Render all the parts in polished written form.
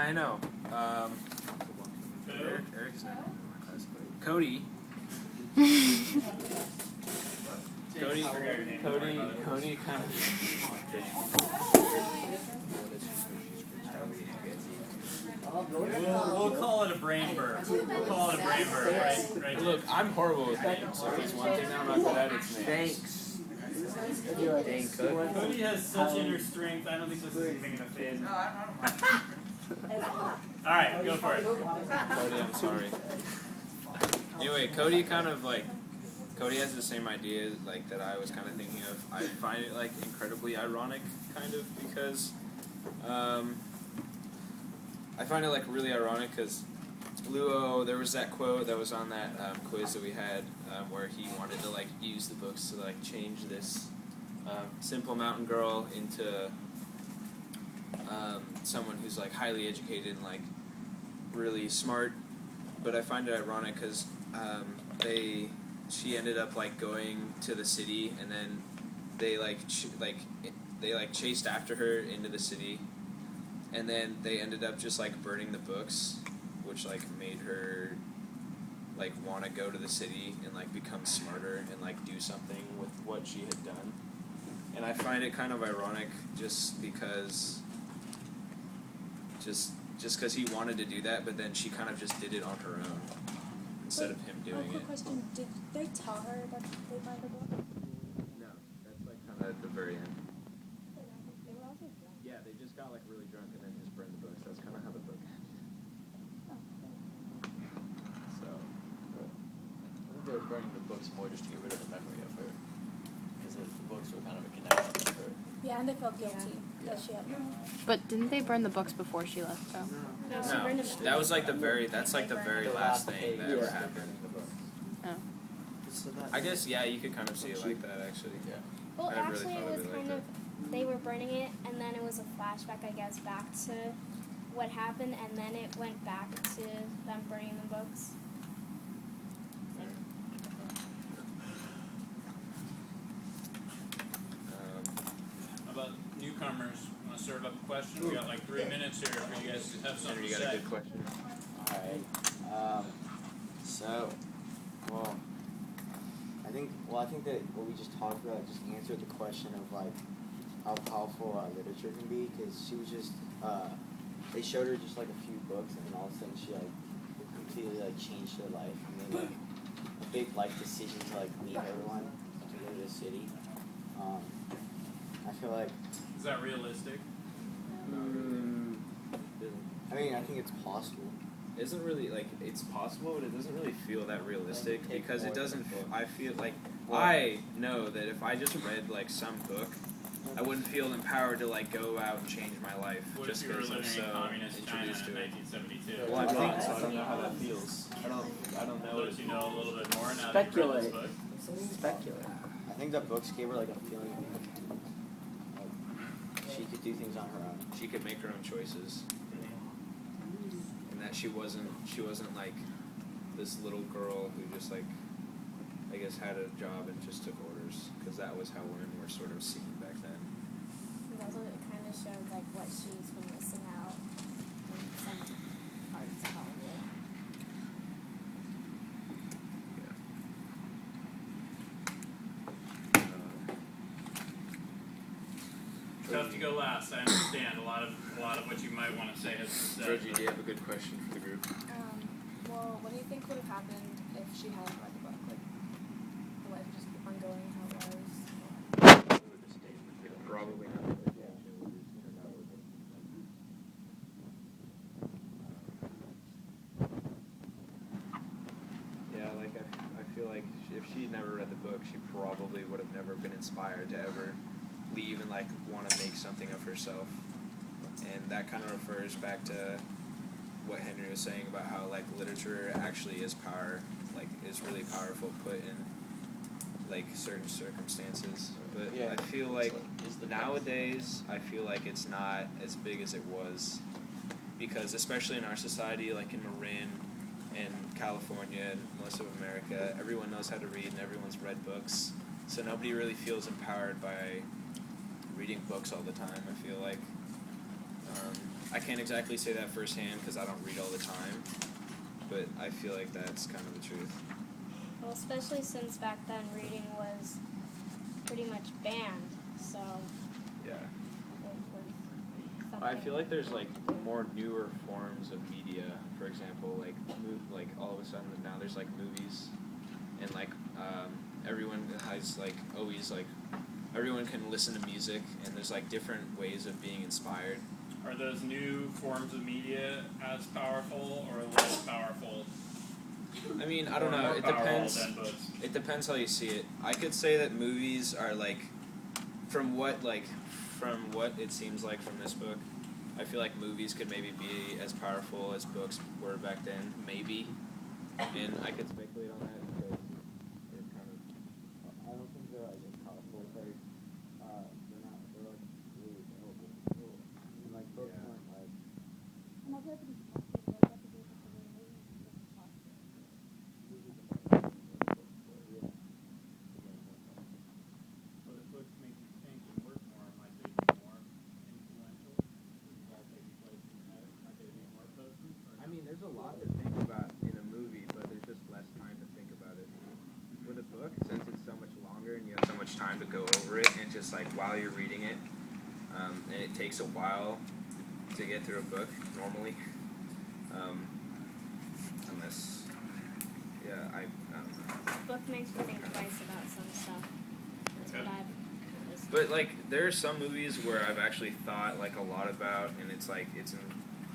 I know. Eric's not in my class. Cody. Cody kind of. We'll call it a brain burp. Right. Look, I'm horrible with names, so there's one thing I'm not good at, it's names. Thanks. Cody has such inner strength, I don't think this is even going to phase him. Alright, go for it. Cody, I'm sorry. Anyway, Cody has the same idea like that I was kind of thinking of. I find it like incredibly ironic, kind of, because I find it like really ironic because Luo, there was that quote that was on that quiz that we had where he wanted to like use the books to like change this simple mountain girl into someone who's like highly educated and like really smart. But I find it ironic because she ended up like going to the city, and then they chased after her into the city, and then they ended up just like burning the books, which like made her like want to go to the city and like become smarter and like do something with what she had done. And I find it kind of ironic just because he wanted to do that, but then she kind of just did it on her own instead of him doing it. Quick question, did they tell her that they burned the book? No, that's like kind of at the very end. They were also drunk. Yeah, they just got like really drunk and then just burned the books. That's kind of how the book ended. So, I think they were burning the books more just to get rid of the memory of her, because the books were kind of a connection with her. Yeah, and they felt guilty that she had. But didn't they burn the books before she left, though? No, she no, burned them. that was like the very last thing that ever happened. Oh. I guess, yeah, you could kind of see it like that, actually. Yeah. Well, I really actually, thought it of was it like kind that. of, they were burning it, and then it was a flashback, I guess, back to what happened, and then it went back to them burning the books. How about newcomers? Want to serve up a question? We got like 3 minutes here for you guys to have something Henry, to you got a say. good question? Alright. I think that what we just talked about just answered the question of like how powerful literature can be, because she was just they showed her just like a few books, and then all of a sudden she like completely like changed her life and made like a big life decision to like leave everyone to go to the city. I feel like Is that realistic? I mean, I think it's possible. It isn't really, like, it's possible, but it doesn't really feel that realistic, because it doesn't, I feel like, I know that if I just read, like, some book, I wouldn't feel empowered to, like, go out and change my life, What just if you were because I'm living in so communist China introduced in to it. 1972? Well, I'm not, so I don't know how that feels. I don't know. Don't you know a little bit more now that you've read this book? Speculate. I think the books gave her like a feeling of like she could do things on her own. She could make her own choices. And that she wasn't like this little girl who just like, I guess, had a job and just took orders, because that was how women were sort of seen back then. And also, it kind of showed like what she's been missing out in some parts of Hollywood. Tough to go last. I understand a lot of what you might want to say has been said. Georgie, do you have a good question for the group? Well, what do you think would have happened if she hadn't read the book? Like, the life would just keep on going how it was? Probably not. Yeah, like I feel like if she'd never read the book, she probably would have never been inspired to ever leave and like want to make something of herself. And that kind of refers back to what Henry was saying about how like literature actually is power, like is really powerful put in like certain circumstances. But Yeah. I feel like nowadays I feel like it's not as big as it was, because especially in our society, like in Marin and California and most of America, everyone knows how to read and everyone's read books, so nobody really feels empowered by reading books all the time, I feel like. I can't exactly say that firsthand because I don't read all the time, but I feel like that's kind of the truth. Well, especially since back then reading was pretty much banned, so Yeah. it was something. I feel like there's like more newer forms of media. For example, like all of a sudden now there's like movies, and like everyone has like always like everyone can listen to music, and there's like different ways of being inspired. Are those new forms of media as powerful or less powerful? I mean, I don't Or know. more It powerful depends. than books? It depends how you see it. I could say that movies are like, from what it seems like from this book, I feel like movies could maybe be as powerful as books were back then, maybe. And I could speculate on that because they're kind of. I don't think they're like as powerful. Like, they're not. They're like really available. And like books Yeah. weren't like. But if books make you think and work more, might they be more influential? Might they be placed in your head? Might they be more potent? Or I mean, there's a lot to think about in a movie, but there's just less time to think about it. With a book, since it's so much longer and you have so much time to go over it, and just like while you're reading it, and it takes a while to get through a book normally, unless, yeah, I don't know. Book makes me think twice about some stuff. That's what Okay. I've listened But like, there are some movies where I've actually thought like a lot about, and it's like it's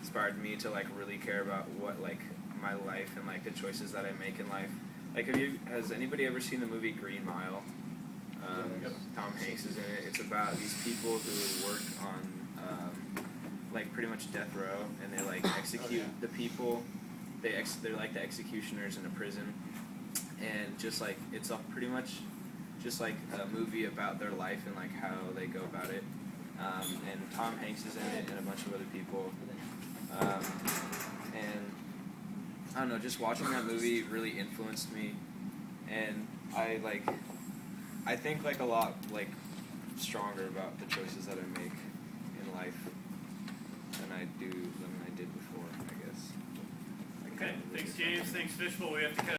inspired me to like really care about what like my life and like the choices that I make in life. Like, has anybody ever seen the movie Green Mile? Yep. Tom Hanks is in it. It's about these people who work on like pretty much death row, and they like execute the people. They're like the executioners in a prison, and just like it's pretty much just like a movie about their life and like how they go about it. And Tom Hanks is in it, and a bunch of other people. And I don't know, just watching that movie really influenced me, and I think like a lot like stronger about the choices that I make in life than I did before, I guess. Okay, thanks James, thanks Fishbowl. We have to cut.